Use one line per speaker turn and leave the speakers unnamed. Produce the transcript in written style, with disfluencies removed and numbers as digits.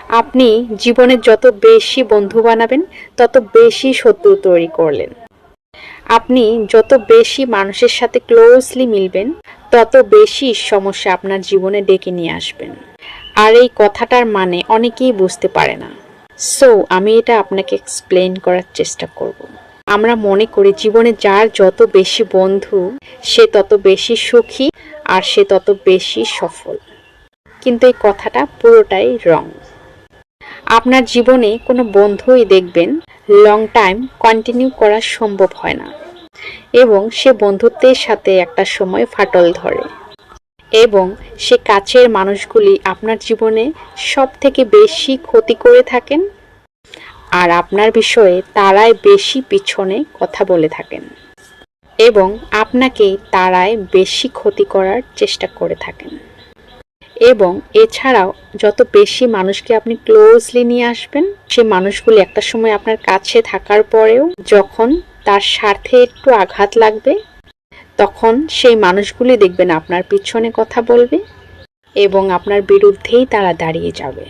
আপনি জীবনে যত বেশি বন্ধু বানাবেন তত বেশি শত্রু তৈরি করলেন। আপনি যত বেশি মানুষের সাথে ক্লোজলি মিলবেন তত বেশি সমস্যা আপনার জীবনে ডেকে নিয়ে আসবেন। আর এই কথাটার মানে অনেকেই বুঝতে পারে না। সো আমি এটা আপনাকে এক্সপ্লেন করার চেষ্টা করব। আমরা মনে করি জীবনে যার যত বেশি বন্ধু সে তত বেশি সুখী আর সে তত বেশি সফল, কিন্তু এই কথাটা পুরোটাই রং। আপনার জীবনে কোনো বন্ধুই দেখবেন লং টাইম কন্টিনিউ করা সম্ভব হয় না, এবং সে বন্ধুত্বের সাথে একটা সময় ফাটল ধরে, এবং সে কাছের মানুষগুলি আপনার জীবনে সব থেকে বেশি ক্ষতি করে থাকেন, আর আপনার বিষয়ে তারাই বেশি পিছনে কথা বলে থাকেন, এবং আপনাকেই তারাই বেশি ক্ষতি করার চেষ্টা করে থাকেন। এবং এছাড়াও যত বেশি মানুষকে আপনি ক্লোজলি নিয়ে আসবেন, সে মানুষগুলি একটা সময় আপনার কাছে থাকার পরেও যখন তার স্বার্থে একটু আঘাত লাগবে, তখন সেই মানুষগুলি দেখবেন আপনার পিছনে কথা বলবে এবং আপনার বিরুদ্ধেই তারা দাঁড়িয়ে যাবে।